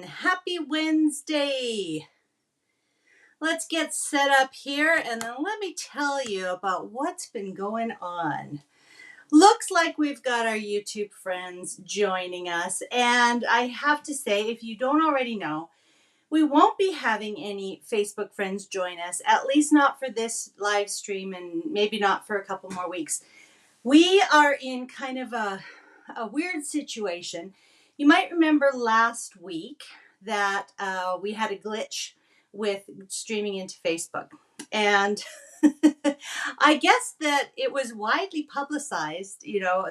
Happy Wednesday. Let's get set up here and then let me tell you about what's been going on. Looks like we've got our YouTube friends joining us, and I have to say, if you don't already know, we won't be having any Facebook friends join us, at least not for this live stream and maybe not for a couple more weeks. We are in kind of a weird situation. You might remember last week that we had a glitch with streaming into Facebook. And I guess that it was widely publicized,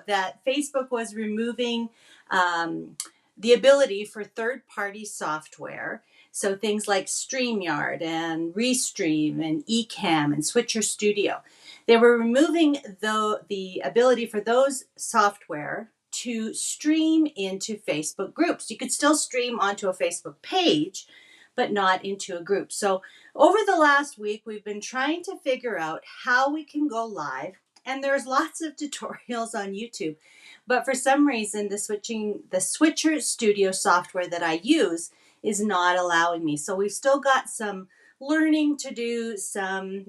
that Facebook was removing the ability for third-party software. So things like StreamYard and Restream and Ecamm and Switcher Studio. They were removing the ability for those software to stream into Facebook groups. You could still stream onto a Facebook page, but not into a group. So over the last week, we've been trying to figure out how we can go live. And there's lots of tutorials on YouTube. But for some reason, the Switcher Studio software that I use is not allowing me. So we've still got some learning to do,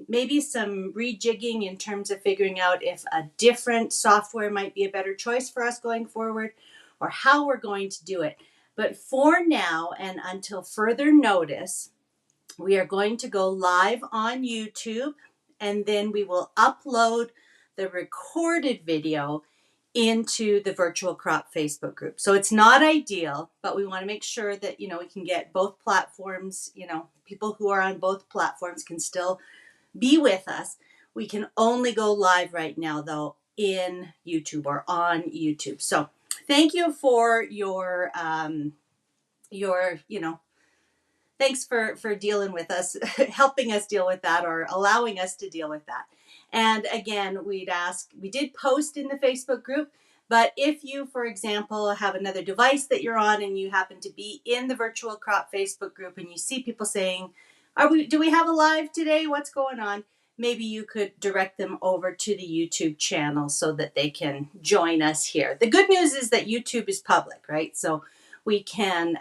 maybe some rejigging in terms of figuring out if a different software might be a better choice for us going forward, or how we're going to do it. But for now, and until further notice, we are going to go live on YouTube, and then we will upload the recorded video into the virtual crop Facebook group. So it's not ideal, but we want to make sure that, we can get both platforms, people who are on both platforms can still be with us. We can only go live right now, though, in YouTube or on YouTube. So thank you for your thanks for dealing with us, helping us deal with that, or allowing us to deal with that. And again, we did post in the Facebook group, but if you, for example, have another device that you're on and you happen to be in the virtual crop Facebook group and you see people saying, do we have a live today? What's going on? Maybe you could direct them over to the YouTube channel so that they can join us here. The good news is that YouTube is public, right? So we can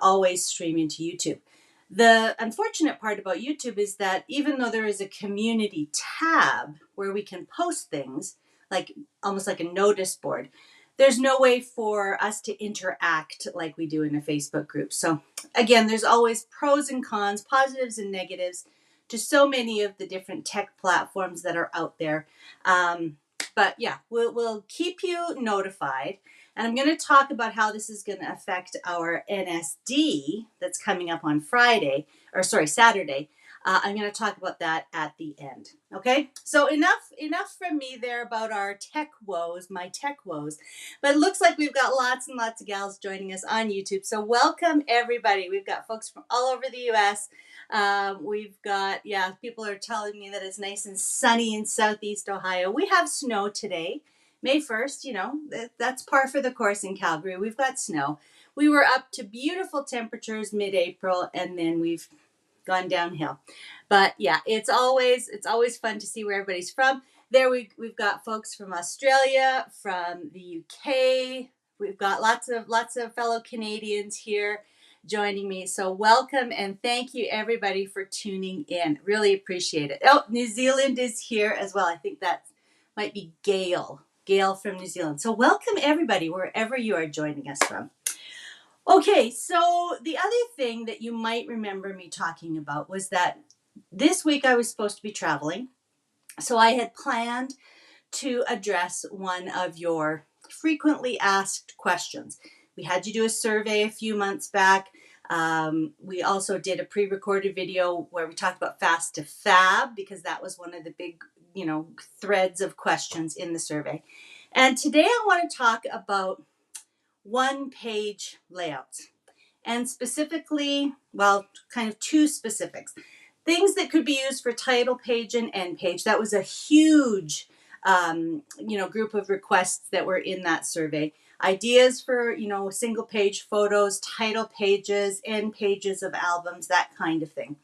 always stream into YouTube. The unfortunate part about YouTube is that even though there is a community tab where we can post things, like almost like a notice board, there's no way for us to interact like we do in a Facebook group. So again, there's always pros and cons, positives and negatives to so many of the different tech platforms that are out there. But yeah, we'll keep you notified. And I'm going to talk about how this is going to affect our NSD that's coming up on Saturday. I'm going to talk about that at the end. Okay, so enough from me there about our tech woes, my tech woes. But it looks like we've got lots and lots of gals joining us on YouTube. So welcome everybody. We've got folks from all over the U.S. We've got, people are telling me that it's nice and sunny in Southeast Ohio. We have snow today. May 1st, that's par for the course in Calgary. We've got snow. We were up to beautiful temperatures mid-April, and then we've gone downhill. But yeah, it's always fun to see where everybody's from. There we've got folks from Australia, from the UK. We've got lots of fellow Canadians here joining me. So welcome and thank you everybody for tuning in. Really appreciate it. Oh, New Zealand is here as well. I think that might be Gail from New Zealand. So welcome everybody, wherever you are joining us from. Okay, so the other thing that you might remember me talking about was that this week I was supposed to be traveling. So I had planned to address one of your frequently asked questions. We had you do a survey a few months back. We also did a pre-recorded video where we talked about fast to fab, because that was one of the big threads of questions in the survey. And today I want to talk about one-page layouts, and specifically, kind of two specifics. Things that could be used for title page and end page. That was a huge, group of requests that were in that survey. Ideas for, single page photos, title pages, end pages of albums, that kind of thing.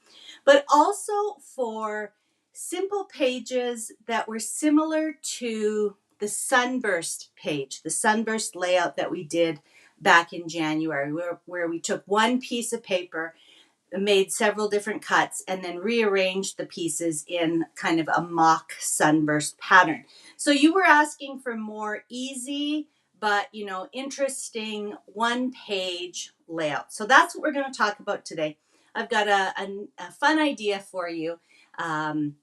But also for simple pages that were similar to the sunburst page, the sunburst layout that we did back in January, where we took one piece of paper, made several different cuts, and then rearranged the pieces in kind of a mock sunburst pattern. So you were asking for more easy but interesting one page layout. So that's what we're going to talk about today. I've got a fun idea for you, and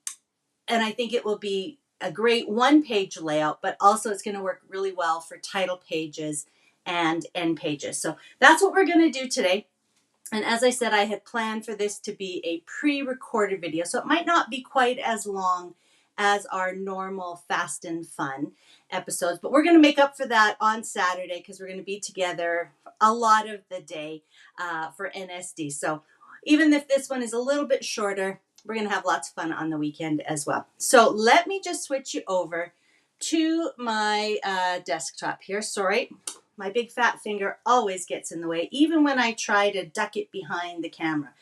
I think it will be a great one page layout, but also it's going to work really well for title pages and end pages. So that's what we're going to do today. And as I said, I had planned for this to be a pre-recorded video, so it might not be quite as long as our normal Fast and Fun episodes, but we're going to make up for that on Saturday because we're going to be together a lot of the day for NSD. So even if this one is a little bit shorter, we're going to have lots of fun on the weekend as well. So let me just switch you over to my desktop here. Sorry. My big fat finger always gets in the way, even when I try to duck it behind the camera.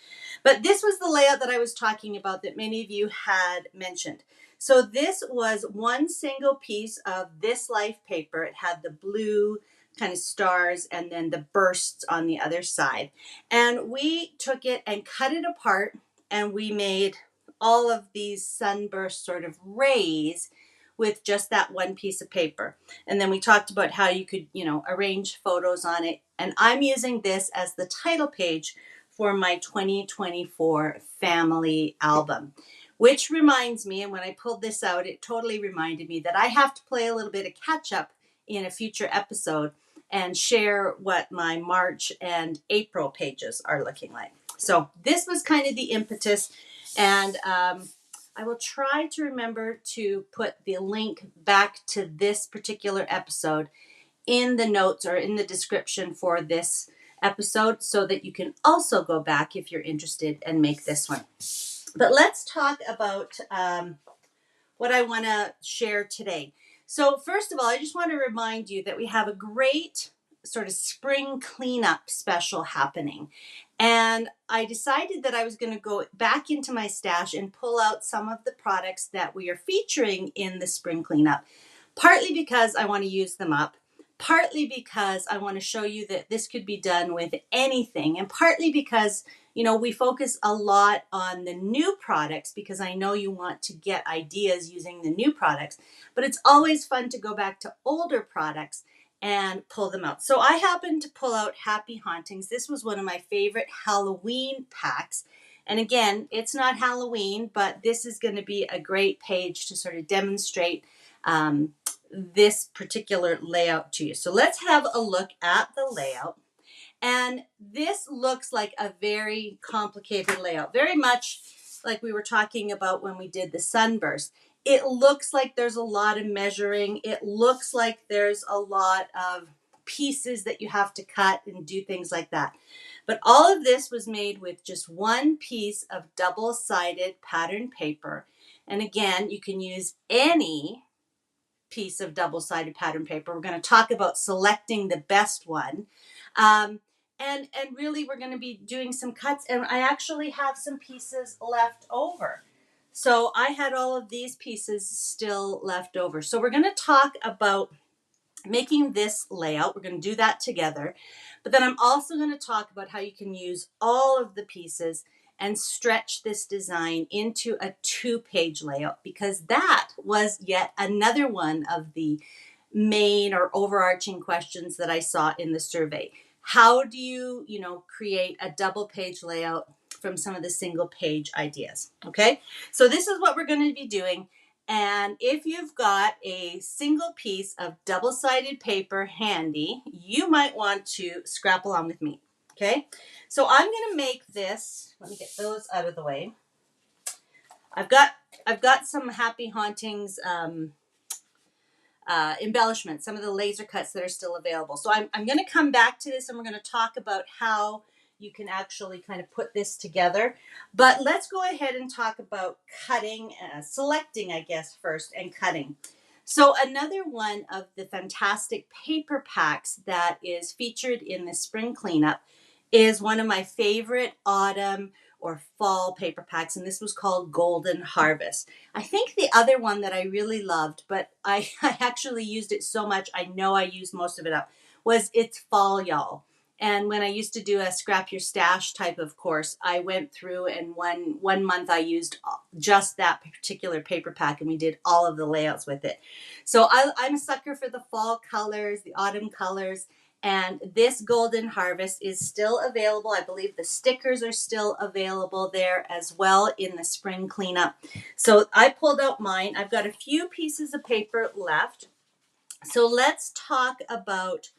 But this was the layout that I was talking about that many of you had mentioned. So this was one single piece of This Life paper. It had the blue kind of stars and then the bursts on the other side. And we took it and cut it apart, and we made all of these sunburst sort of rays with just that one piece of paper. And then we talked about how you could, arrange photos on it. And I'm using this as the title page for my 2024 family album, which reminds me, and when I pulled this out, it totally reminded me that I have to play a little bit of catch up in a future episode and share what my March and April pages are looking like. So this was kind of the impetus, and I will try to remember to put the link back to this particular episode in the notes or in the description for this episode so that you can also go back if you're interested and make this one. But let's talk about what I want to share today. So first of all, I just want to remind you that we have a great sort of spring cleanup special happening. And I decided that I was going to go back into my stash and pull out some of the products that we are featuring in the spring cleanup, partly because I want to use them up, partly because I want to show you that this could be done with anything, and partly because, we focus a lot on the new products because I know you want to get ideas using the new products, but it's always fun to go back to older products and pull them out. So I happened to pull out Happy Hauntings. This was one of my favorite Halloween packs. And again, it's not Halloween, but this is going to be a great page to sort of demonstrate this particular layout to you. So let's have a look at the layout. And this looks like a very complicated layout, very much like we were talking about when we did the sunburst. It looks like there's a lot of measuring. It looks like there's a lot of pieces that you have to cut and do things like that. But all of this was made with just one piece of double-sided pattern paper. And again, you can use any piece of double-sided pattern paper. We're going to talk about selecting the best one. And really, we're going to be doing some cuts. And I actually have some pieces left over. So I had all of these pieces still left over. So we're going to talk about making this layout. We're going to do that together. But then I'm also going to talk about how you can use all of the pieces and stretch this design into a 2-page layout, because that was yet another one of the main or overarching questions that I saw in the survey. How do you, create a double-page layout from some of the single-page ideas? Okay, so this is what we're going to be doing. And if you've got a single piece of double-sided paper handy, you might want to scrap along with me. Okay, so I'm going to make this. Let me get those out of the way. I've got some Happy Hauntings embellishments, some of the laser cuts that are still available. So I'm going to come back to this, and we're going to talk about how you can actually kind of put this together. But let's go ahead and talk about cutting, selecting, I guess, first, and cutting. So another one of the fantastic paper packs that is featured in the spring cleanup is one of my favorite autumn or fall paper packs, and this was called Golden Harvest. I think the other one that I really loved, but I actually used it so much, I know I used most of it up, was it's fall, y'all. And when I used to do a scrap your stash type of course, I went through and one month I used just that particular paper pack and we did all of the layouts with it. So I'm a sucker for the fall colors, the autumn colors. And this Golden Harvest is still available. I believe the stickers are still available there as well in the spring cleanup. So I pulled out mine. I've got a few pieces of paper left. So let's talk about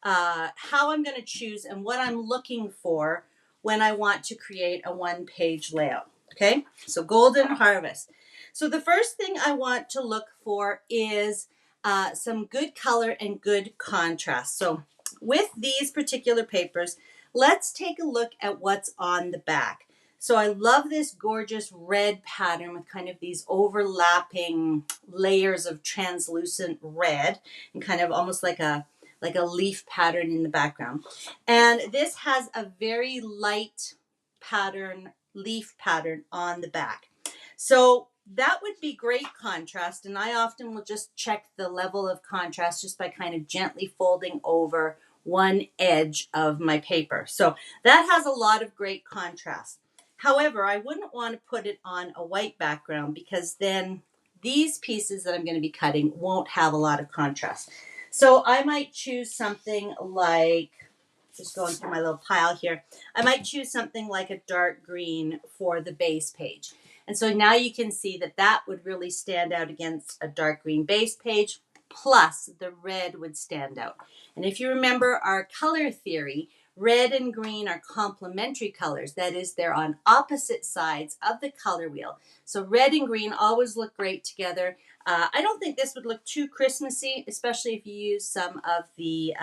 how I'm going to choose and what I'm looking for when I want to create a one-page layout. Okay, so Golden Harvest. So the first thing I want to look for is some good color and good contrast. So with these particular papers, let's take a look at what's on the back. So I love this gorgeous red pattern with kind of these overlapping layers of translucent red and kind of almost like a leaf pattern in the background. And this has a very light pattern, leaf pattern on the back. So that would be great contrast. And I often will just check the level of contrast just by kind of gently folding over one edge of my paper. So that has a lot of great contrast. However, I wouldn't want to put it on a white background because then these pieces that I'm going to be cutting won't have a lot of contrast. So I might choose something like, just going through my little pile here, I might choose something like a dark green for the base page. And so now you can see that that would really stand out against a dark green base page, plus the red would stand out. And if you remember our color theory, red and green are complementary colors. That is, they're on opposite sides of the color wheel. So red and green always look great together. I don't think this would look too Christmassy, especially if you use some of the,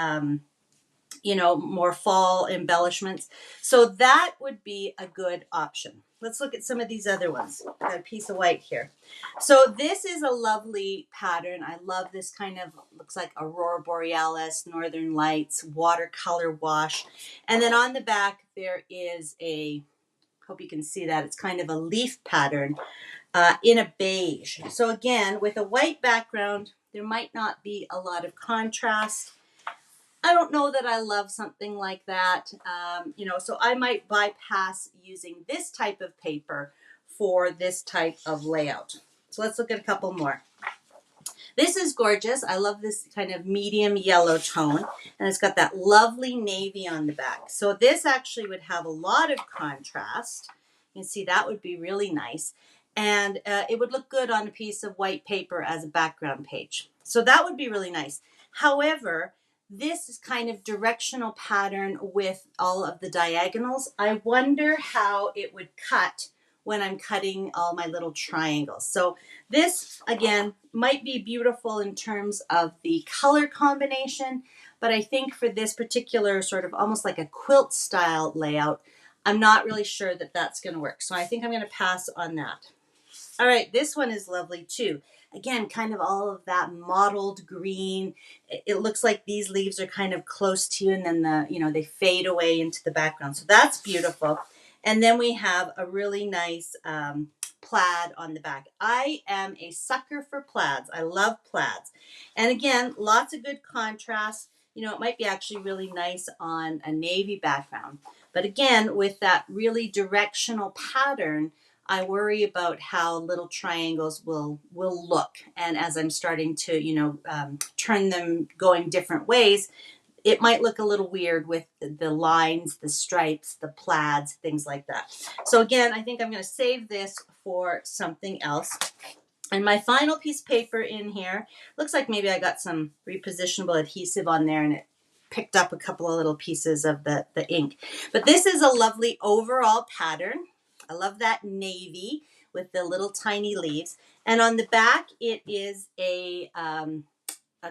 more fall embellishments. So that would be a good option. Let's look at some of these other ones. Got a piece of white here. So this is a lovely pattern. I love this kind of, looks like Aurora Borealis, Northern Lights, watercolor wash. And then on the back, there is a, hope you can see that, it's kind of a leaf pattern in a beige. So again, with a white background, there might not be a lot of contrast. I don't know that I love something like that, so I might bypass using this type of paper for this type of layout. So let's look at a couple more. This is gorgeous. I love this kind of medium yellow tone, and it's got that lovely navy on the back. So this actually would have a lot of contrast. You can see that would be really nice, and it would look good on a piece of white paper as a background page. So that would be really nice. However, this is kind of directional pattern with all of the diagonals. I wonder how it would cut when I'm cutting all my little triangles. So this, again, might be beautiful in terms of the color combination, but I think for this particular sort of almost like a quilt style layout, I'm not really sure that that's going to work. So I think I'm going to pass on that. All right, this one is lovely too. Again, kind of all of that mottled green. It looks like these leaves are kind of close to you, and then they fade away into the background. So that's beautiful. And then we have a really nice plaid on the back. I am a sucker for plaids. I love plaids. And again, lots of good contrast. It might be actually really nice on a navy background. But again, with that really directional pattern, I worry about how little triangles will look. And as I'm starting to, turn them going different ways, it might look a little weird with the lines, the stripes, the plaids, things like that. So again, I think I'm going to save this for something else. And my final piece of paper in here, looks like maybe I got some repositionable adhesive on there and it picked up a couple of little pieces of the ink. But this is a lovely overall pattern. I love that navy with the little tiny leaves. And on the back, it is a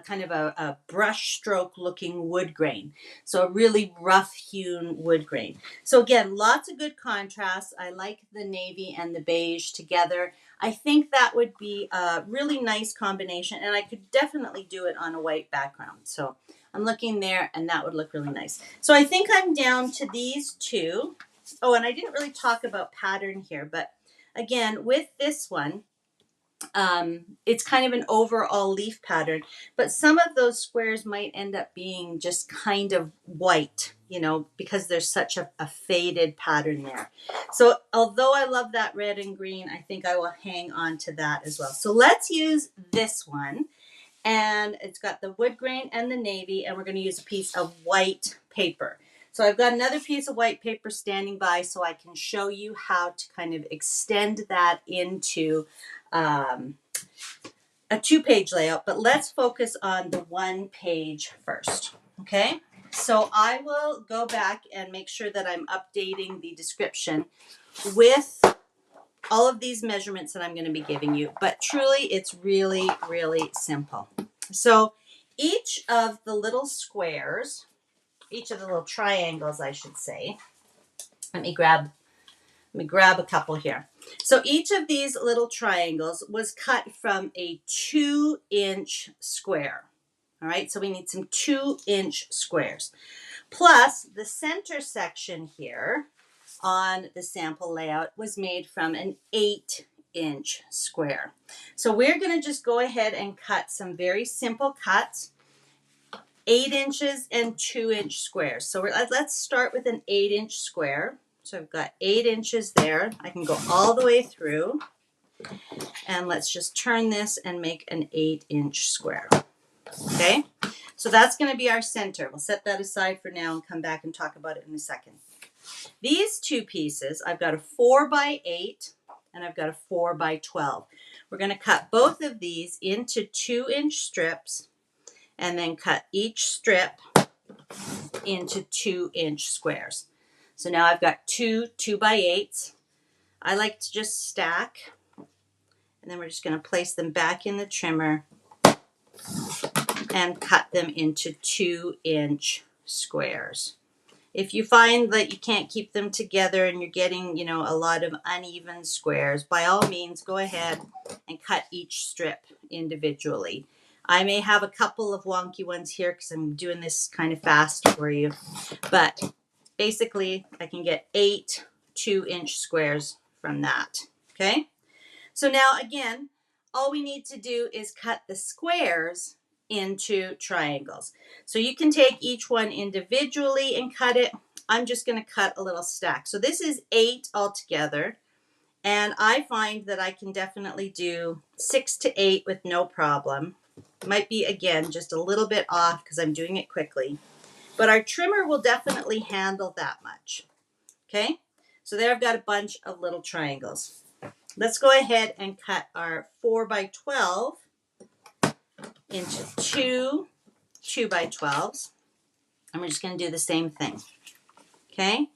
kind of a brush stroke looking wood grain. So a really rough hewn wood grain. So again, lots of good contrast. I like the navy and the beige together. I think that would be a really nice combination, and I could definitely do it on a white background. So I'm looking there, and that would look really nice. So I think I'm down to these two. Oh, and I didn't really talk about pattern here, but again, with this one, it's kind of an overall leaf pattern, but some of those squares might end up being just kind of white, you know, because there's such a faded pattern there. So although I love that red and green, I think I will hang on to that as well. So let's use this one, and it's got the wood grain and the navy, and we're going to use a piece of white paper. So I've got another piece of white paper standing by so I can show you how to kind of extend that into a 2-page layout, but let's focus on the 1 page first. Okay, so I will go back and make sure that I'm updating the description with all of these measurements that I'm going to be giving you, but truly it's really, really simple. So each of the little squares, each of the little triangles, I should say, let me grab a couple here. So each of these little triangles was cut from a 2-inch square. All right, so we need some 2-inch squares. Plus the center section here on the sample layout was made from an 8-inch square. So we're going to just go ahead and cut some very simple cuts, 8 inches and 2-inch squares. So let's start with an 8-inch square. So I've got 8 inches there. I can go all the way through. And let's just turn this and make an 8-inch square. Okay, so that's going to be our center. We'll set that aside for now and come back and talk about it in a second. These two pieces, I've got a 4x8 and I've got a 4x12. We're going to cut both of these into 2-inch strips and then cut each strip into 2-inch squares. So now I've got 2x8s. I like to just stack, and then we're just going to place them back in the trimmer and cut them into 2-inch squares. If you find that you can't keep them together and you're getting, you know, a lot of uneven squares, by all means, go ahead and cut each strip individually. I may have a couple of wonky ones here because I'm doing this kind of fast for you, but basically I can get 8 2-inch squares from that. Okay, so now again, all we need to do is cut the squares into triangles. So you can take each one individually and cut it. I'm just going to cut a little stack. So this is 8 altogether, and I find that I can definitely do 6 to 8 with no problem. Might be, again, just a little bit off because I'm doing it quickly, but our trimmer will definitely handle that much. Okay, so there I've got a bunch of little triangles. Let's go ahead and cut our 4x12 into 2 2x12s, and we're just going to do the same thing. Okay,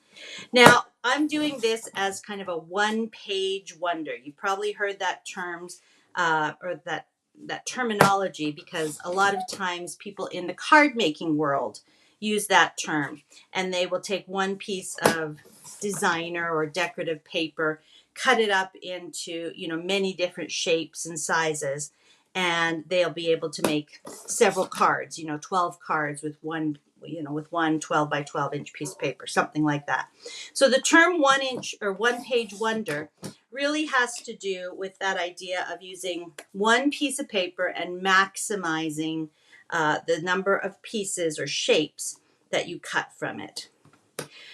now I'm doing this as kind of a 1-page wonder. You've probably heard that terms or that terminology, because a lot of times people in the card making world use that term, and they will take one piece of designer or decorative paper, cut it up into, you know, many different shapes and sizes, and they'll be able to make several cards, you know, 12 cards with one, you know, with one 12x12-inch piece of paper, something like that. So the term 1-inch or 1-page wonder really has to do with that idea of using one piece of paper and maximizing the number of pieces or shapes that you cut from it.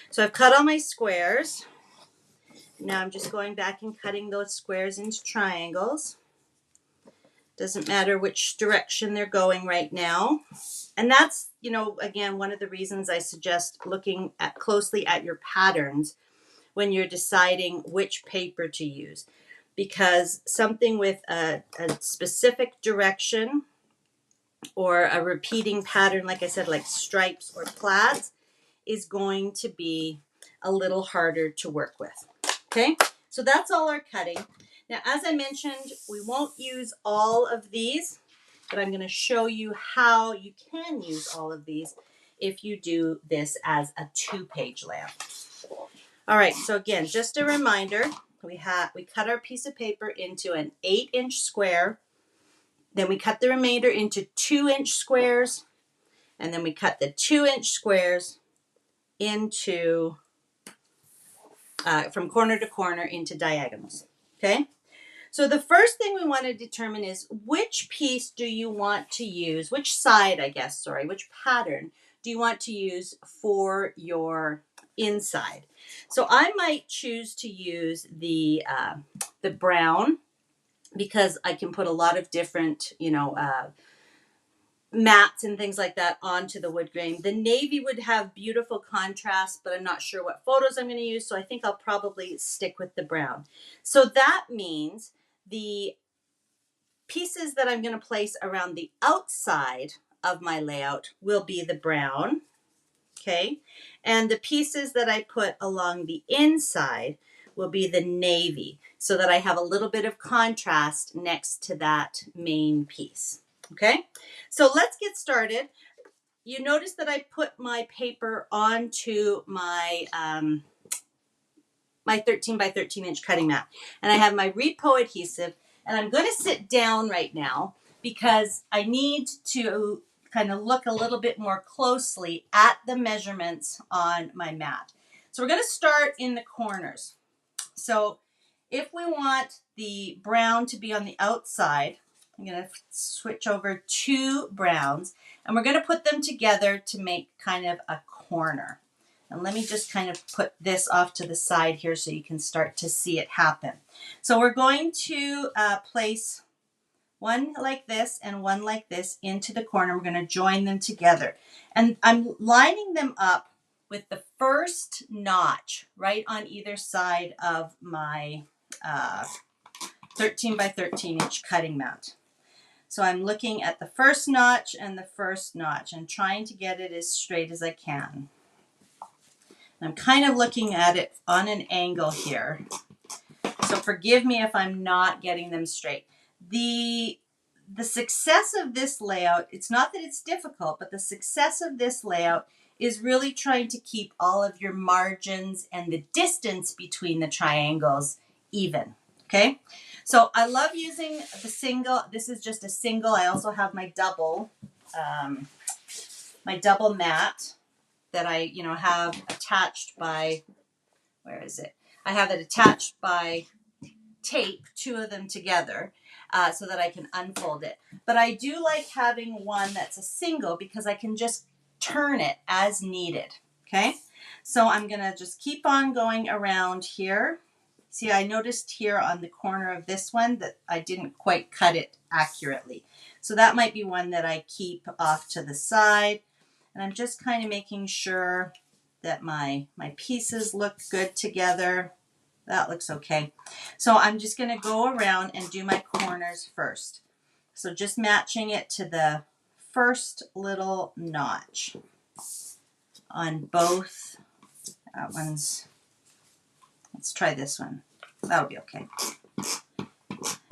So I've cut all my squares. Now I'm just going back and cutting those squares into triangles. Doesn't matter which direction they're going right now. And that's, you know, again, one of the reasons I suggest looking closely at your patterns when you're deciding which paper to use, because something with a specific direction or a repeating pattern, like I said, like stripes or plaids, is going to be a little harder to work with. Okay, so that's all our cutting. Now, as I mentioned, we won't use all of these, but I'm going to show you how you can use all of these if you do this as a 2-page layout. All right, so again, just a reminder, we cut our piece of paper into an 8-inch square, then we cut the remainder into 2-inch squares, and then we cut the 2-inch squares into from corner to corner into diagonals. Okay, So the first thing we want to determine is which piece do you want to use, which side, I guess, sorry, which pattern do you want to use for your inside. So I might choose to use the brown because I can put a lot of different, mats and things like that onto the wood grain. The navy would have beautiful contrast, but I'm not sure what photos I'm going to use, so I think I'll probably stick with the brown. So that means the pieces that I'm going to place around the outside of my layout will be the brown, okay? And the pieces that I put along the inside will be the navy, so that I have a little bit of contrast next to that main piece, okay? So let's get started. You notice that I put my paper onto my my 13 by 13 inch cutting mat, and I have my repo adhesive, and I'm going to sit down right now because I need to kind of look a little bit more closely at the measurements on my mat. So we're going to start in the corners. So if we want the brown to be on the outside, I'm going to switch over 2 browns, and we're going to put them together to make kind of a corner. And let me just kind of put this off to the side here so you can start to see it happen. So we're going to place one like this and one like this into the corner. We're going to join them together. And I'm lining them up with the first notch right on either side of my 13 by 13 inch cutting mat. So I'm looking at the first notch and the first notch and trying to get it as straight as I can. I'm kind of looking at it on an angle here, so forgive me if I'm not getting them straight. The success of this layout, it's not that it's difficult, but the success of this layout is really trying to keep all of your margins and the distance between the triangles even, okay? So I love using the single. This is just a single. I also have my double mat that I, have attached by, where is it? I have it attached by tape, 2 of them together, so that I can unfold it. But I do like having one that's a single because I can just turn it as needed, okay? So I'm gonna just keep on going around here. See, I noticed here on the corner of this one that I didn't quite cut it accurately. So that might be one that I keep off to the side. And I'm just kind of making sure that my pieces look good together. That looks okay. So I'm just going to go around and do my corners first. So just matching it to the first little notch on both. That one's, let's try this one. That'll be okay.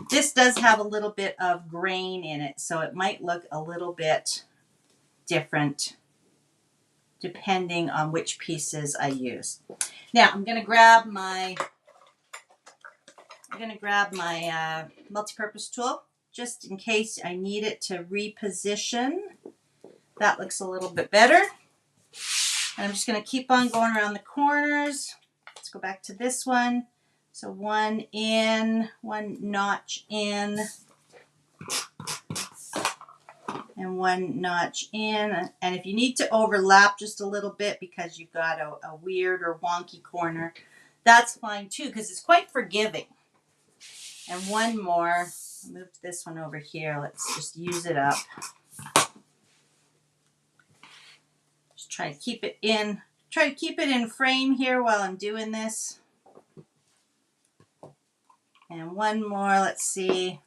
This does have a little bit of grain in it, so it might look a little bit different depending on which pieces I use. Now I'm going to grab my multi-purpose tool just in case I need it to reposition. That looks a little bit better. And I'm just going to keep on going around the corners. Let's go back to this one. So 1 in, 1 notch in, and 1 notch in. And if you need to overlap just a little bit because you've got a weird or wonky corner, that's fine too, because it's quite forgiving. And 1 more. I'll move this one over here. Let's just use it up. Just try to keep it in. Try to keep it in frame here while I'm doing this. And 1 more. Let's see.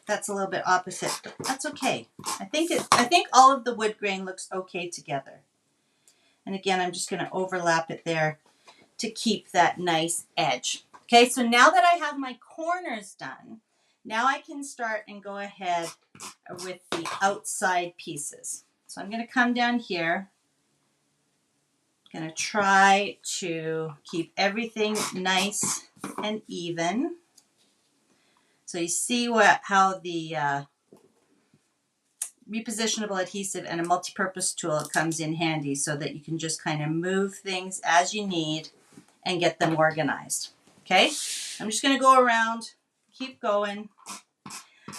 That's a little bit opposite, but that's okay. I think all of the wood grain looks okay together. And again, I'm just going to overlap it there to keep that nice edge. Okay, so now that I have my corners done, now I can start and go ahead with the outside pieces. So I'm going to come down here. I'm going to try to keep everything nice and even. So you see how the repositionable adhesive and a multi-purpose tool comes in handy so that you can just kind of move things as you need and get them organized. Okay, I'm just going to go around, keep going.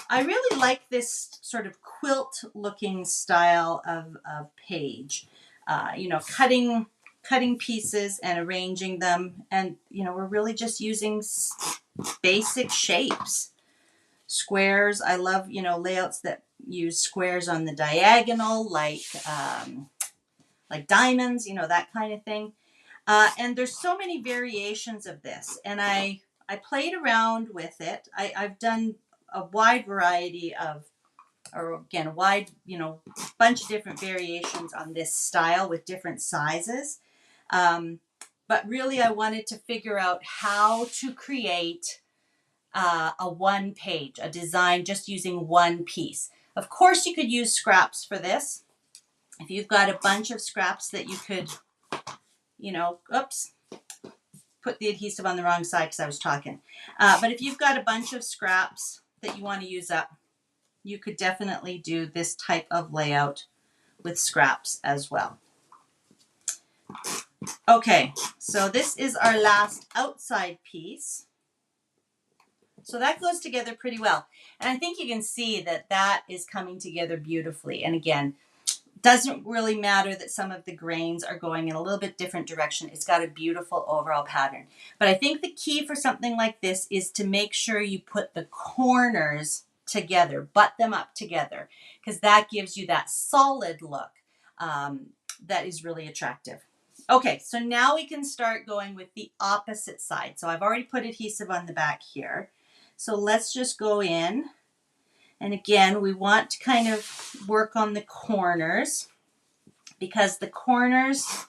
I really like this sort of quilt looking style of page. You know, cutting pieces and arranging them, and you know, we're really just using basic shapes. Squares. I love, you know, layouts that use squares on the diagonal, like diamonds, you know, that kind of thing. And there's so many variations of this, and I played around with it. I've done a wide variety of, or again, a wide, you know, bunch of different variations on this style with different sizes. But really, I wanted to figure out how to create a one page, a design just using one piece. Of course, you could use scraps for this. If you've got a bunch of scraps that you could, you know, oops, put the adhesive on the wrong side because I was talking. But if you've got a bunch of scraps that you want to use up, you could definitely do this type of layout with scraps as well. Okay, so this is our last outside piece. So that goes together pretty well. And I think you can see that that is coming together beautifully. And again, doesn't really matter that some of the grains are going in a little bit different direction. It's got a beautiful overall pattern. But I think the key for something like this is to make sure you put the corners together, butt them up together, because that gives you that solid look that is really attractive. Okay, so now we can start going with the opposite side. So I've already put adhesive on the back here. So let's just go in. And again, we want to kind of work on the corners, because the corners,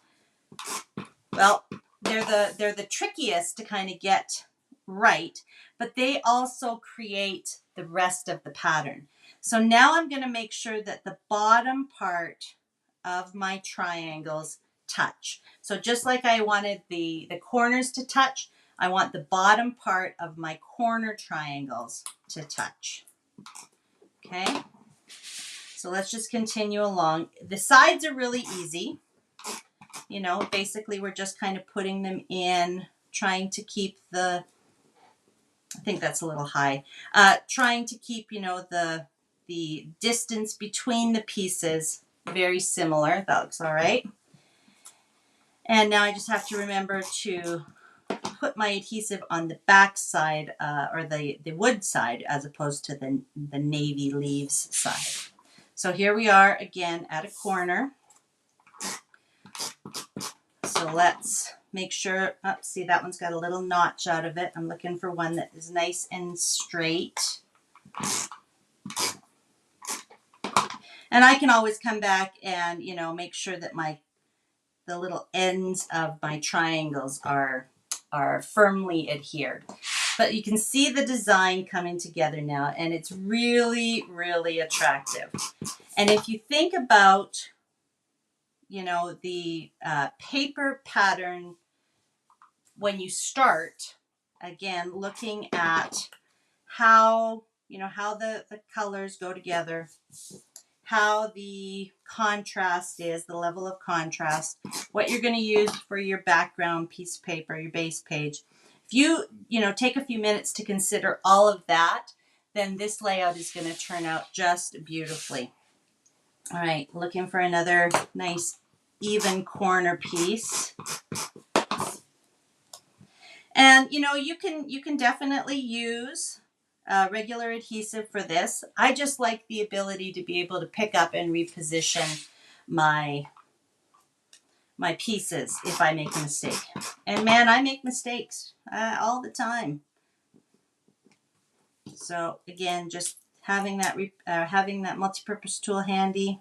well, they're the trickiest to kind of get right, but they also create the rest of the pattern. So now I'm going to make sure that the bottom part of my triangles touch. So just like I wanted the corners to touch, I want the bottom part of my corner triangles to touch. Okay, so let's just continue along. The sides are really easy. You know, basically we're just kind of putting them in, trying to keep the, I think that's a little high, trying to keep, you know, the distance between the pieces very similar. That looks all right. And now I just have to remember to put my adhesive on the back side, or the wood side, as opposed to the navy leaves side. So here we are again at a corner. So let's make sure, oh, see, that one's got a little notch out of it. I'm looking for one that is nice and straight. And I can always come back and, you know, make sure that the little ends of my triangles are firmly adhered. But you can see the design coming together now, and it's really, really attractive. And if you think about, you know, the paper pattern when you start, again, looking at how, you know, how the colors go together, how the contrast is, the level of contrast, what you're going to use for your background piece of paper, your base page. If you know, take a few minutes to consider all of that, then this layout is going to turn out just beautifully. All right, looking for another nice even corner piece. And you know, you can definitely use regular adhesive for this. I just like the ability to be able to pick up and reposition my pieces if I make a mistake. And man, I make mistakes all the time. So again, just having that multi-purpose tool handy,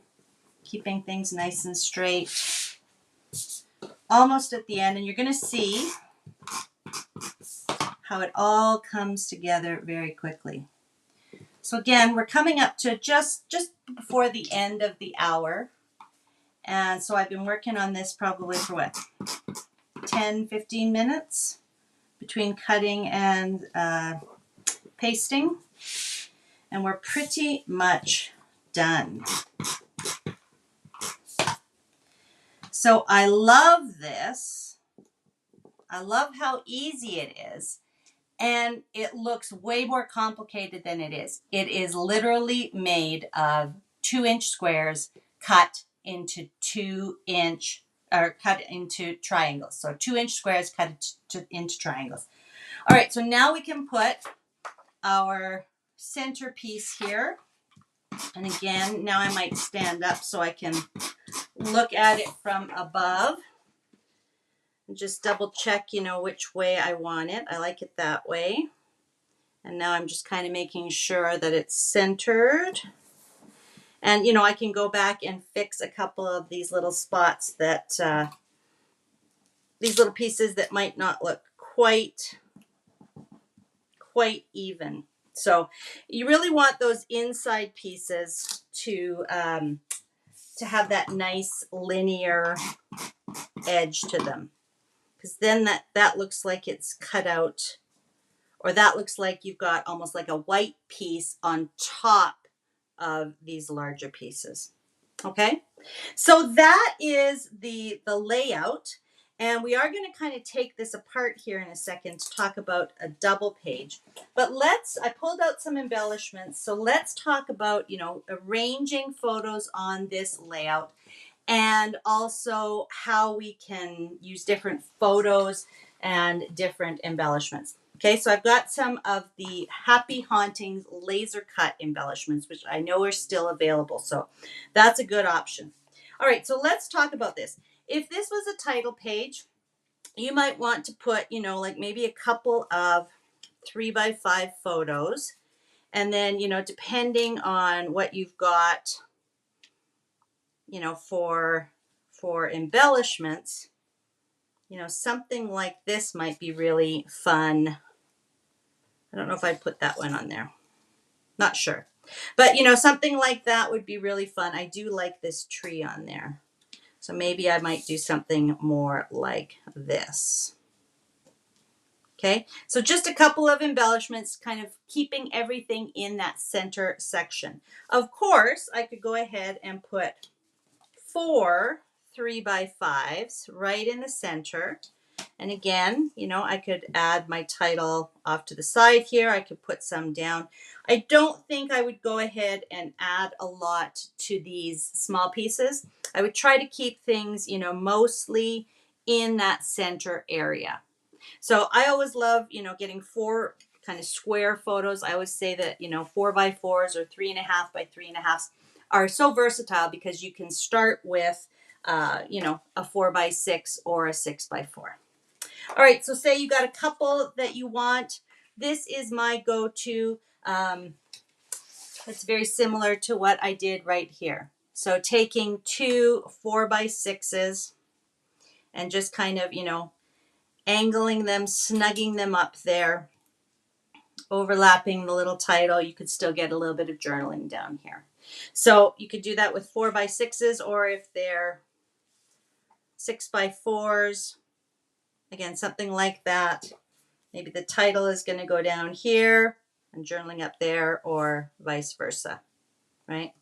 keeping things nice and straight. Almost at the end, and you're going to see how it all comes together very quickly. So again, we're coming up to just before the end of the hour. And so I've been working on this probably for what, 10, 15 minutes between cutting and pasting. And we're pretty much done. So I love this. I love how easy it is. and it looks way more complicated than it is. It is literally made of 2-inch squares cut into 2-inch or cut into triangles. So 2-inch squares cut into triangles. All right, so now we can put our centerpiece here. And again, now I might stand up so I can look at it from above. And just double check, which way I want it. I like it that way. And now I'm just kind of making sure that it's centered. And, I can go back and fix a couple of these little spots that, these little pieces that might not look quite even. So you really want those inside pieces to have that nice linear edge to them. Because then that looks like it's cut out, or that looks like you've got almost like a white piece on top of these larger pieces. Okay, so that is the layout, and we are going to kind of take this apart here in a second to talk about a double page. But I pulled out some embellishments, so let's talk about, arranging photos on this layout, and also how we can use different photos and different embellishments. Okay, so I've got some of the Happy Hauntings laser cut embellishments, which I know are still available. So that's a good option. All right, so let's talk about this. If this was a title page, you might want to put, like maybe a couple of 3x5 photos. And then, depending on what you've got, for embellishments, something like this might be really fun. I don't know if I'd put that one on there. Not sure. But, something like that would be really fun. I do like this tree on there. So maybe I might do something more like this. Okay, so just a couple of embellishments, kind of keeping everything in that center section. Of course, I could go ahead and put 4 3x5s right in the center. And again, I could add my title off to the side here. I could put some down. I don't think I would go ahead and add a lot to these small pieces. I would try to keep things, mostly in that center area. So I always love, getting 4 kind of square photos. I always say that, 4x4s or 3.5x3.5s are so versatile because you can start with, a 4x6 or a 6x4. All right, so say you got a couple that you want. This is my go-to. It's very similar to what I did right here. So taking 2 4x6s and just kind of, angling them, snugging them up there, overlapping the little title. You could still get a little bit of journaling down here. So you could do that with 4x6s, or if they're 6x4s, again, something like that. Maybe the title is going to go down here and journaling up there, or vice versa, right?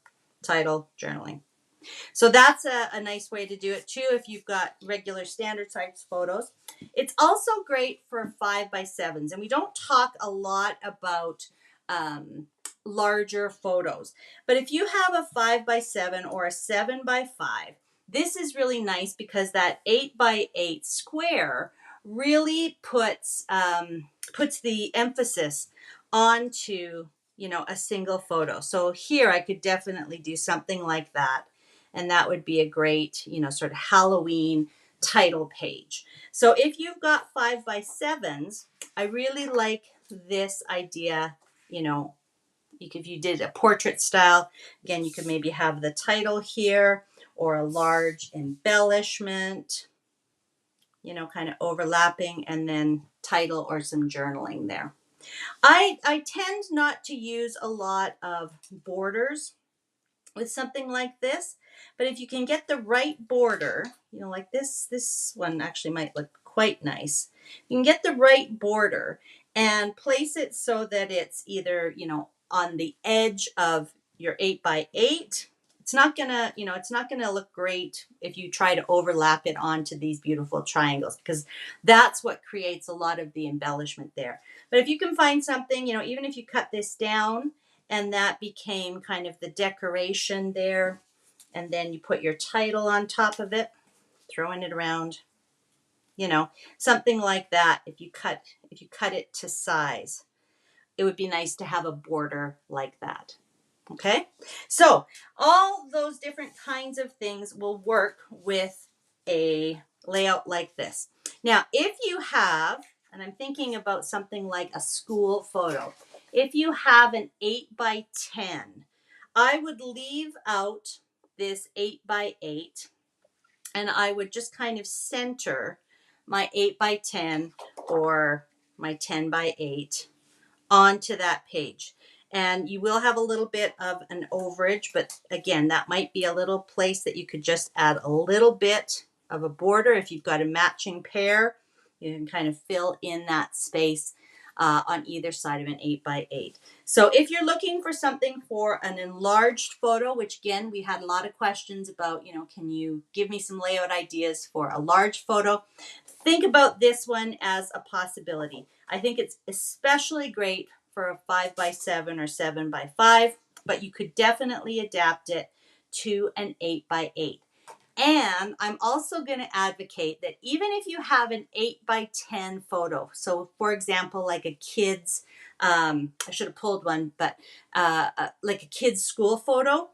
Title, journaling. So that's a nice way to do it too if you've got regular standard size photos. It's also great for 5x7s, and we don't talk a lot about larger photos. But if you have a 5x7 or a 7x5, this is really nice because that 8x8 square really puts the emphasis onto, a single photo. So here I could definitely do something like that. And that would be a great, sort of Halloween title page. So if you've got 5x7s, I really like this idea, if you did a portrait style, again, you could maybe have the title here or a large embellishment, kind of overlapping, and then title or some journaling there. I tend not to use a lot of borders with something like this, but if you can get the right border, like this one actually might look quite nice. You can get the right border and place it so that it's either, on the edge of your 8x8. It's it's not gonna, you know, it's not gonna look great if you try to overlap it onto these beautiful triangles, because that's what creates a lot of the embellishment there. But if you can find something, you know, even if you cut this down and that became kind of the decoration there, and then you put your title on top of it, throwing it around, you know, something like that. If you cut it to size, it would be nice to have a border like that. Okay, so all those different kinds of things will work with a layout like this. Now, if you have, and I'm thinking about something like a school photo, if you have an 8x10, I would leave out this 8x8, and I would just kind of center my 8x10 or my 10x8 onto that page. And you will have a little bit of an overage, but again, that might be a little place that you could just add a little bit of a border. If you've got a matching pair, you can kind of fill in that space on either side of an 8x8. So if you're looking for something for an enlarged photo, which again, we had a lot of questions about, you know, can you give me some layout ideas for a large photo? Think about this one as a possibility. I think it's especially great for a 5x7 or 7x5, but you could definitely adapt it to an 8x8. And I'm also going to advocate that even if you have an 8x10 photo, so for example, like a kid's, I should have pulled one, but like a kid's school photo,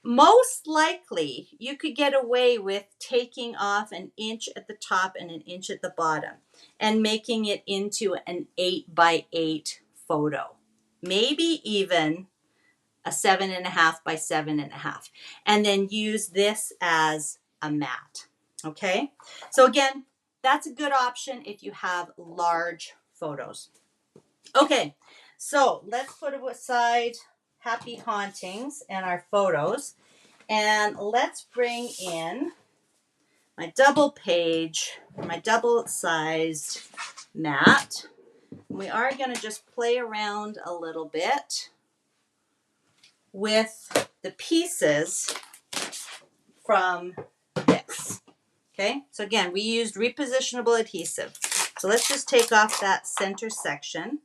most likely you could get away with taking off an inch at the top and an inch at the bottom and making it into an 8x8 photo. Maybe even a 7.5x7.5, and then use this as a mat. Okay, so again, that's a good option if you have large photos. Okay, so let's put aside happy hauntings and our photos, and let's bring in my double page, my double sized mat. We are going to just play around a little bit with the pieces from this. Okay, so again, we used repositionable adhesive. So let's just take off that center section.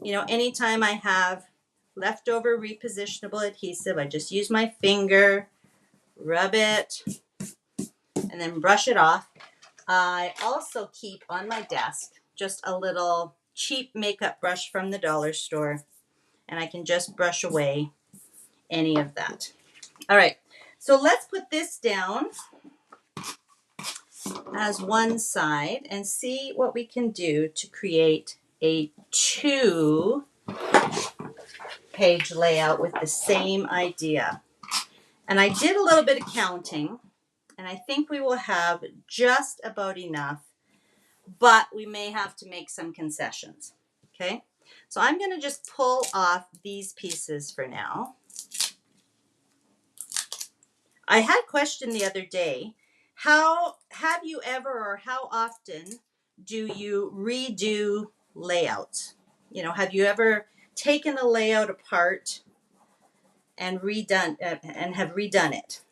You know, anytime I have leftover repositionable adhesive, I just use my finger, rub it, and then brush it off. I also keep on my desk just a little cheap makeup brush from the dollar store, and I can just brush away any of that. All right, so let's put this down as one side and see what we can do to create a 2-page layout with the same idea. And I did a little bit of counting, and I think we will have just about enough, but we may have to make some concessions. Okay, so I'm going to just pull off these pieces for now. I had a question the other day. How have you ever, or how often do you redo layouts? You know, have you ever taken a layout apart and redone and have redone it?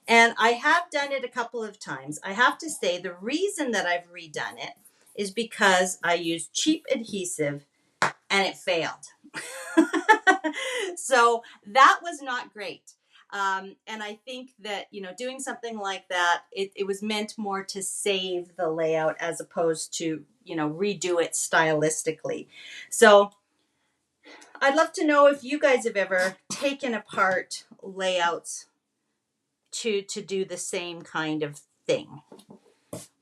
And I have done it a couple of times. I have to say the reason that I've redone it is because I used cheap adhesive and it failed. So that was not great. And I think that, you know, doing something like that, it was meant more to save the layout as opposed to, you know, redo it stylistically. So I'd love to know if you guys have ever taken apart layouts to do the same kind of thing,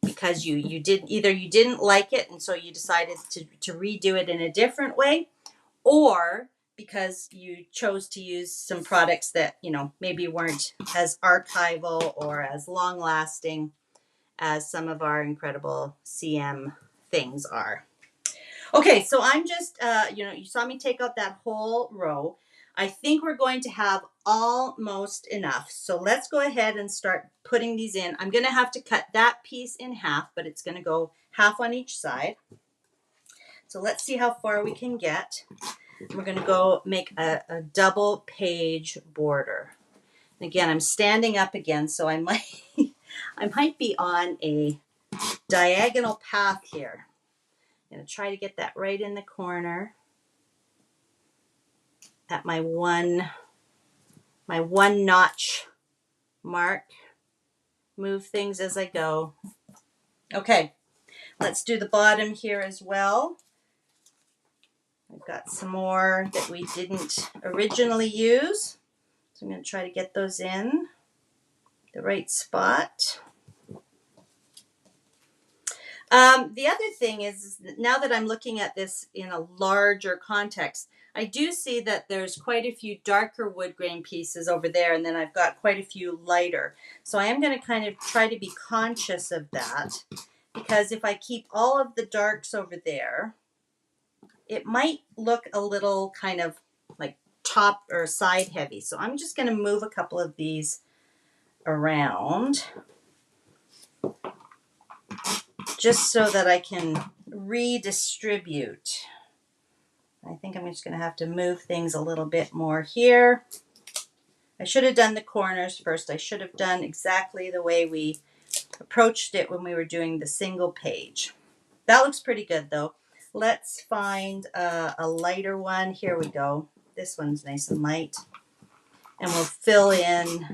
because you didn't like it and so you decided to redo it in a different way, or because you chose to use some products that, you know, maybe weren't as archival or as long lasting as some of our incredible CM things are. Okay, so I'm just, you know, you saw me take out that whole row. I think we're going to have almost enough. So let's go ahead and start putting these in. I'm going to have to cut that piece in half, but it's going to go half on each side. So let's see how far we can get. We're going to go make a double page border. Again, I'm standing up again, so I might I might be on a diagonal path here. I'm going to try to get that right in the corner at my one notch mark. Move things as I go. Okay, let's do the bottom here as well. I've got some more that we didn't originally use. So I'm going to try to get those in the right spot. The other thing is, now that I'm looking at this in a larger context, I do see that there's quite a few darker wood grain pieces over there, and then I've got quite a few lighter. So I am going to kind of try to be conscious of that, because if I keep all of the darks over there, it might look a little kind of like top or side heavy. So I'm just going to move a couple of these around just so that I can redistribute. I think I'm just going to have to move things a little bit more here. I should have done the corners first. I should have done exactly the way we approached it when we were doing the single page. That looks pretty good though. Let's find a lighter one. Here we go. This one's nice and light. And we'll fill in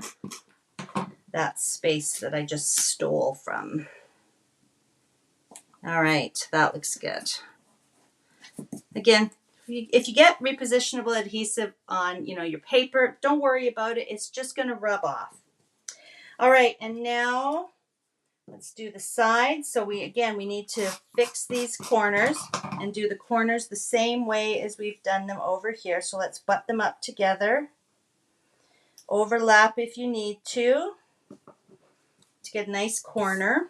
that space that I just stole from. All right, that looks good. Again, if you get repositionable adhesive on, your paper, don't worry about it. It's just going to rub off. All right, and now let's do the sides. So we need to fix these corners and do the corners the same way as we've done them over here. So let's butt them up together. Overlap if you need to get a nice corner.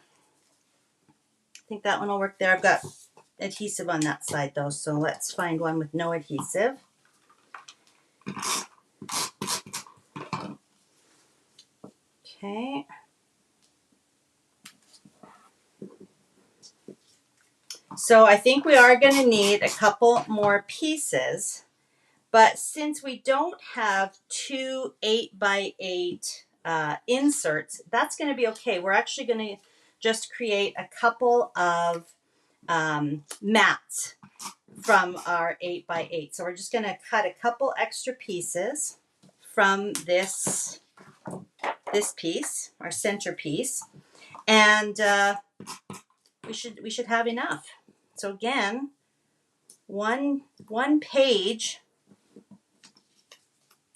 I think that one will work there. I've got adhesive on that side though, so let's find one with no adhesive. Okay. So I think we are going to need a couple more pieces, but since we don't have two 8x8 inserts, that's going to be okay. We're actually going to just create a couple of mats from our 8x8. So we're just going to cut a couple extra pieces from this piece, our centerpiece, and we should have enough. So again, one page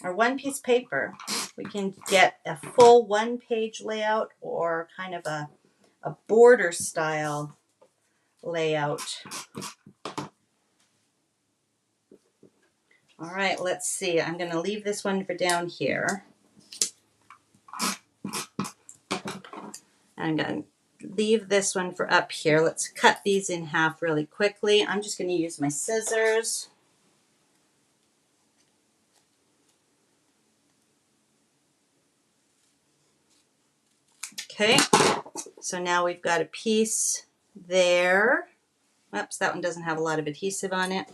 or one piece of paper, we can get a full one-page layout or kind of a border style layout. All right, let's see. I'm going to leave this one for down here. I'm going to leave this one for up here. Let's cut these in half really quickly. I'm just going to use my scissors. Okay, so now we've got a piece there. Oops, that one doesn't have a lot of adhesive on it.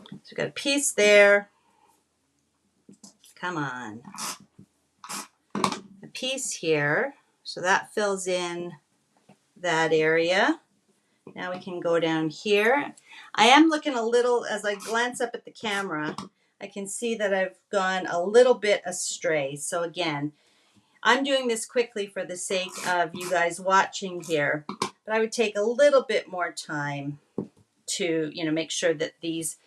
So we've got a piece there. Come on. A piece here. So that fills in that area. Now we can go down here. I am looking a little, as I glance up at the camera, I can see that I've gone a little bit astray. So again, I'm doing this quickly for the sake of you guys watching here, but I would take a little bit more time to, make sure that these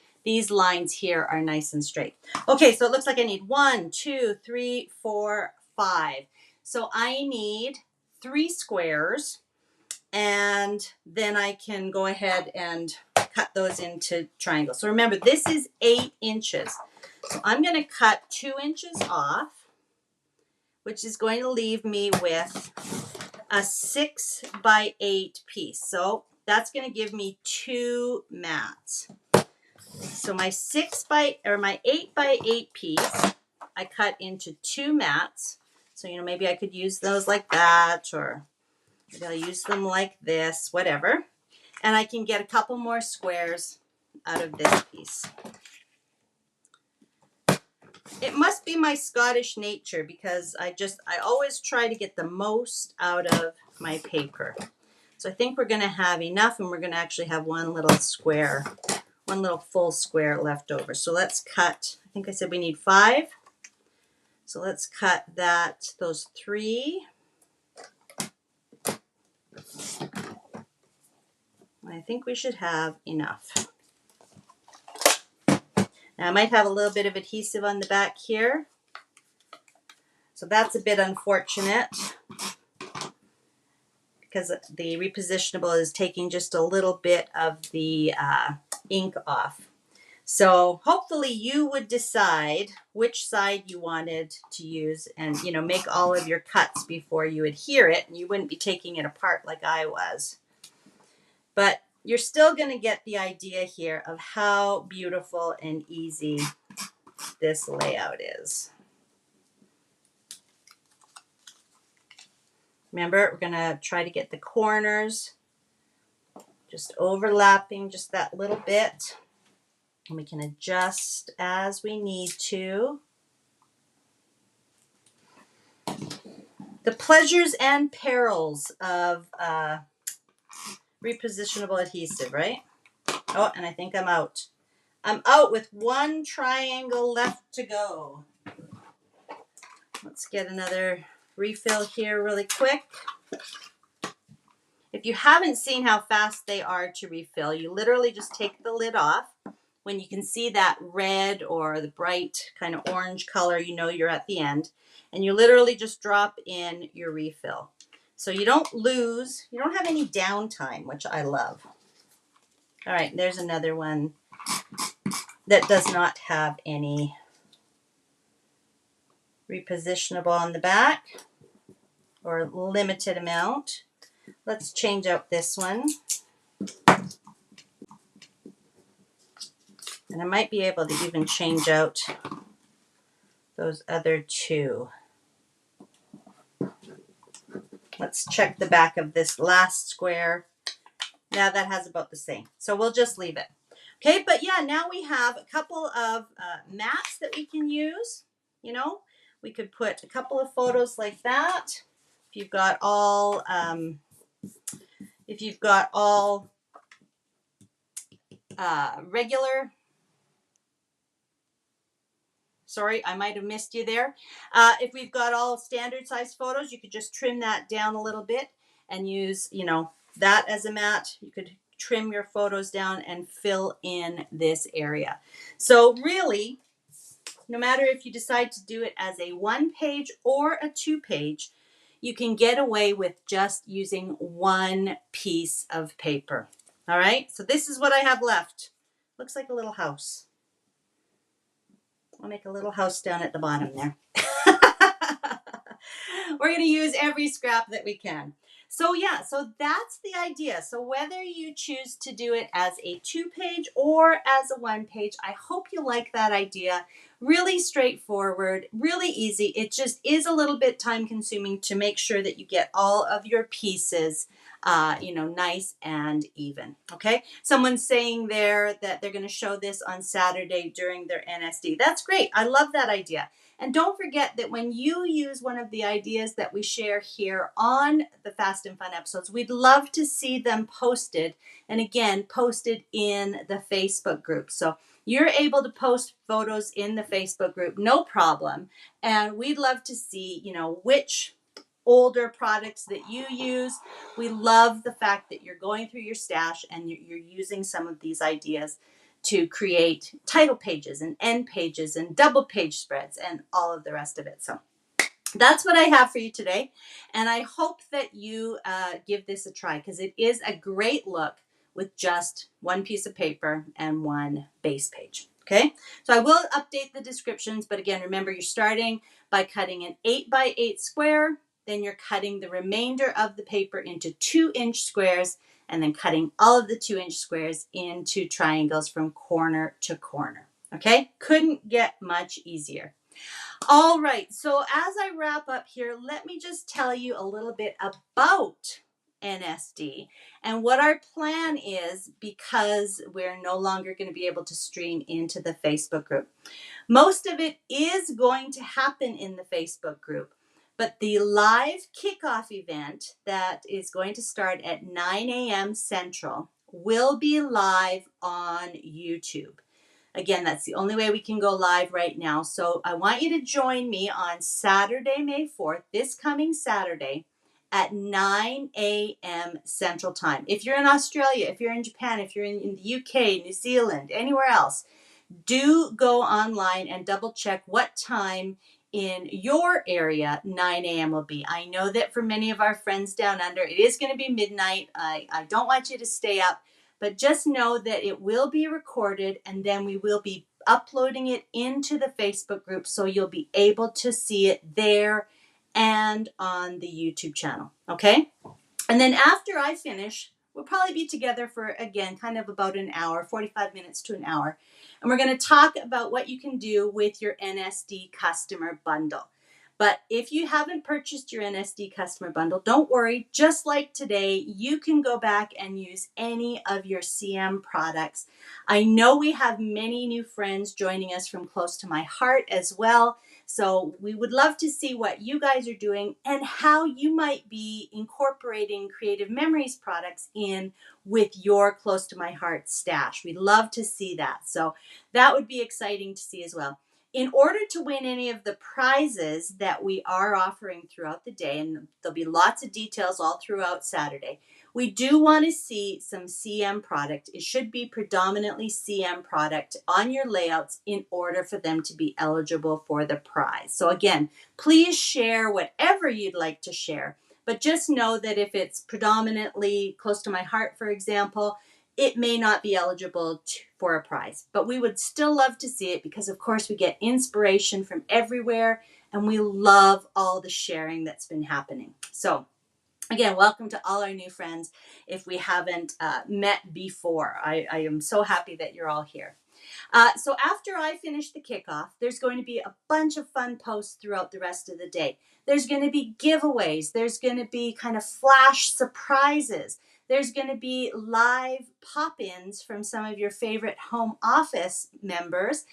lines here are nice and straight. Okay, so it looks like I need 1, 2, 3, 4, 5. So I need 3 squares, and then I can go ahead and cut those into triangles. So remember, this is 8 inches. So I'm going to cut 2 inches off, which is going to leave me with a 6x8 piece. So that's going to give me 2 mats. So my 8x8 piece, I cut into 2 mats. So, maybe I could use those like that, or maybe I'll use them like this, whatever. And I can get a couple more squares out of this piece. It must be my Scottish nature because I always try to get the most out of my paper. So I think we're going to have enough, and we're going to actually have one little square, one little full square left over. So let's cut, I think I said we need 5. So let's cut those 3. I think we should have enough. Now I might have a little bit of adhesive on the back here. So that's a bit unfortunate because the repositionable is taking just a little bit of the ink off. So hopefully you would decide which side you wanted to use and, you know, make all of your cuts before you adhere it, and you wouldn't be taking it apart like I was. But you're still going to get the idea here of how beautiful and easy this layout is. Remember, we're going to try to get the corners just overlapping just that little bit. And we can adjust as we need to. The pleasures and perils of repositionable adhesive, right? Oh, and I think I'm out. I'm out with 1 triangle left to go. Let's get another refill here really quick. If you haven't seen how fast they are to refill, you literally just take the lid off. When you can see that red or the bright kind of orange color, you know you're at the end. And you literally just drop in your refill. So you don't lose, you don't have any downtime, which I love. All right, there's another one that does not have any repositionable on the back or limited amount. Let's change out this one. And I might be able to even change out those other 2. Let's check the back of this last square. Now that has about the same. So we'll just leave it. Okay, but yeah, now we have a couple of mats that we can use. You know, we could put a couple of photos like that. If you've got all, regular, sorry, I might have missed you there. If we've got all standard size photos, you could just trim that down a little bit and use, you know, that as a mat. You could trim your photos down and fill in this area. So really, no matter if you decide to do it as a 1-page or a 2-page, you can get away with just using 1 piece of paper. All right, so this is what I have left. Looks like a little house. I'll make a little house down at the bottom there. We're going to use every scrap that we can. So yeah, so that's the idea. So whether you choose to do it as a 2-page or as a 1-page, I hope you like that idea. Really straightforward, really easy. It just is a little bit time consuming to make sure that you get all of your pieces you know, nice and even. Okay. Someone's saying there that they're going to show this on Saturday during their NSD. That's great. I love that idea. And don't forget that when you use one of the ideas that we share here on the Fast and Fun episodes, we'd love to see them posted. And again, posted in the Facebook group. So you're able to post photos in the Facebook group, no problem. And we'd love to see, you know, which older products that you use. We love the fact that you're going through your stash and you're using some of these ideas to create title pages and end pages and double page spreads and all of the rest of it. So that's what I have for you today. And I hope that you give this a try because it is a great look with just 1 piece of paper and 1 base page. Okay, so I will update the descriptions, but again, remember you're starting by cutting an 8x8 square. Then you're cutting the remainder of the paper into 2-inch squares and then cutting all of the 2-inch squares into triangles from corner to corner. Okay, couldn't get much easier. All right, so as I wrap up here, let me just tell you a little bit about NSD. And what our plan is, because we're no longer going to be able to stream into the Facebook group. Most of it is going to happen in the Facebook group, but the live kickoff event that is going to start at 9 a.m. Central will be live on YouTube. Again, that's the only way we can go live right now. So I want you to join me on Saturday, May 4th, this coming Saturday at 9 a.m. Central Time. If you're in Australia, if you're in Japan, if you're in the UK, New Zealand, anywhere else, do go online and double check what time in your area 9 a.m. will be. I know that for many of our friends down under, it is going to be midnight. I don't want you to stay up, but just know that it will be recorded, and then we will be uploading it into the Facebook group, so you'll be able to see it there and on the YouTube channel. Okay? And then after I finish, we'll probably be together for, again, kind of about an hour, 45 minutes to an hour. And we're going to talk about what you can do with your NSD customer bundle. But if you haven't purchased your NSD customer bundle, don't worry. Just like today, you can go back and use any of your CM products. I know we have many new friends joining us from Close to My Heart as well. So we would love to see what you guys are doing and how you might be incorporating Creative Memories products in with your Close to My Heart stash. We'd love to see that. So that would be exciting to see as well. In order to win any of the prizes that we are offering throughout the day, and there'll be lots of details all throughout Saturday, we do want to see some CM product. It should be predominantly CM product on your layouts in order for them to be eligible for the prize. So again, please share whatever you'd like to share, but just know that if it's predominantly Close to My Heart, for example, it may not be eligible for a prize, but we would still love to see it because, of course, we get inspiration from everywhere, and we love all the sharing that's been happening. So again, welcome to all our new friends. If we haven't met before, I am so happy that you're all here. So after I finish the kickoff, there's going to be a bunch of fun posts throughout the rest of the day. There's going to be giveaways. There's going to be kind of flash surprises. There's going to be live pop-ins from some of your favorite home office members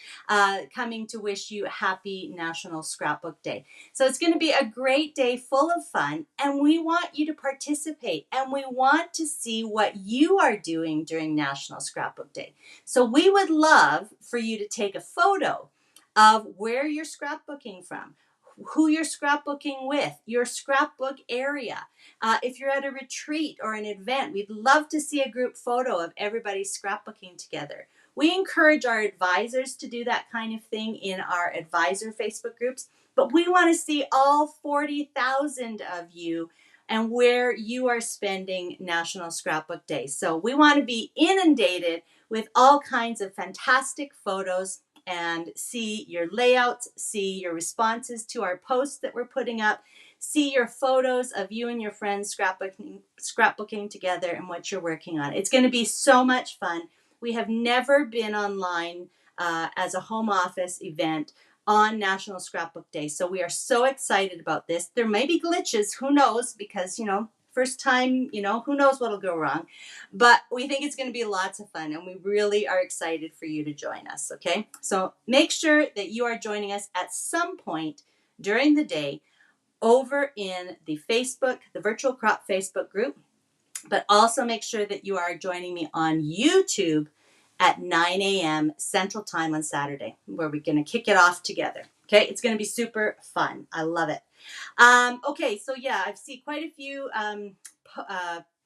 coming to wish you a happy National Scrapbook Day. So it's going to be a great day full of fun, and we want you to participate, and we want to see what you are doing during National Scrapbook Day. So we would love for you to take a photo of where you're scrapbooking from, who you're scrapbooking with, your scrapbook area. If you're at a retreat or an event, we'd love to see a group photo of everybody scrapbooking together. We encourage our advisors to do that kind of thing in our advisor Facebook groups, but we want to see all 40,000 of you and where you are spending National Scrapbook Day. So we want to be inundated with all kinds of fantastic photos and see your layouts, see your responses to our posts that we're putting up, see your photos of you and your friends scrapbooking together and what you're working on. It's going to be so much fun. We have never been online as a home office event on National Scrapbook Day, so we are so excited about this. There may be glitches, who knows, because, first time, who knows what'll go wrong. But we think it's going to be lots of fun, and we really are excited for you to join us, okay? So make sure that you are joining us at some point during the day over in the Virtual Crop Facebook group, but also make sure that you are joining me on YouTube at 9 a.m. Central Time on Saturday, where we're going to kick it off together. Okay, it's going to be super fun. I love it. Okay, so yeah, I've seen quite a few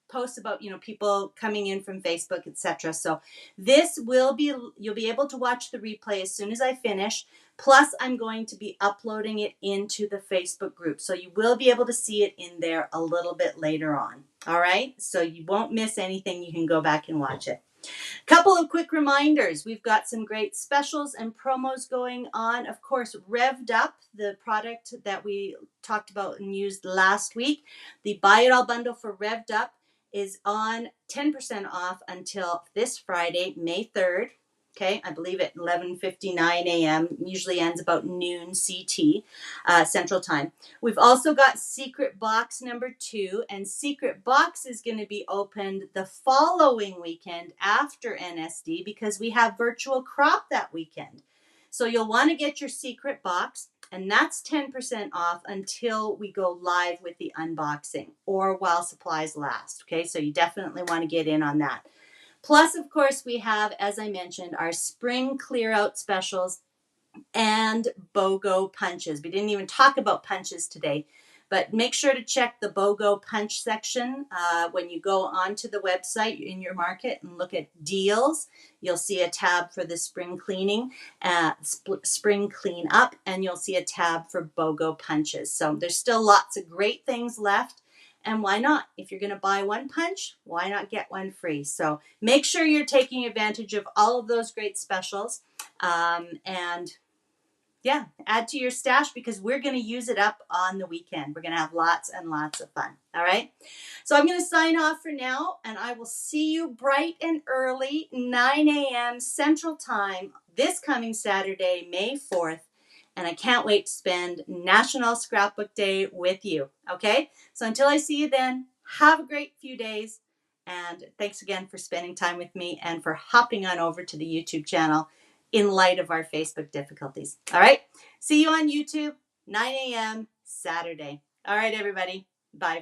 posts about people coming in from Facebook, etc. So you'll be able to watch the replay as soon as I finish. Plus, I'm going to be uploading it into the Facebook group, so you will be able to see it in there a little bit later on. All right, so you won't miss anything. You can go back and watch it. Couple of quick reminders. We've got some great specials and promos going on. Of course, Revved Up, the product that we talked about and used last week, the Buy It All bundle for Revved Up is on 10% off until this Friday, May 3rd. Okay, I believe at 11:59 a.m. Usually ends about noon CT, Central Time. We've also got Secret Box number 2, and Secret Box is going to be opened the following weekend after NSD because we have virtual crop that weekend. So you'll want to get your Secret Box, and that's 10% off until we go live with the unboxing or while supplies last. Okay, so you definitely want to get in on that. Plus, of course, we have, as I mentioned, our spring clear out specials and BOGO punches. We didn't even talk about punches today, but make sure to check the BOGO punch section when you go onto the website in your market and look at deals. You'll see a tab for the spring cleaning, spring clean up, and you'll see a tab for BOGO punches. So there's still lots of great things left. And why not? If you're going to buy one punch, why not get one free? So make sure you're taking advantage of all of those great specials. And yeah, add to your stash because we're going to use it up on the weekend. We're going to have lots and lots of fun. All right. So I'm going to sign off for now, and I will see you bright and early, 9 a.m. Central Time, this coming Saturday, May 4th. And I can't wait to spend National Scrapbook Day with you. Okay. So until I see you then, have a great few days. And thanks again for spending time with me and for hopping on over to the YouTube channel in light of our Facebook difficulties. All right. See you on YouTube, 9 a.m. Saturday. All right, everybody. Bye.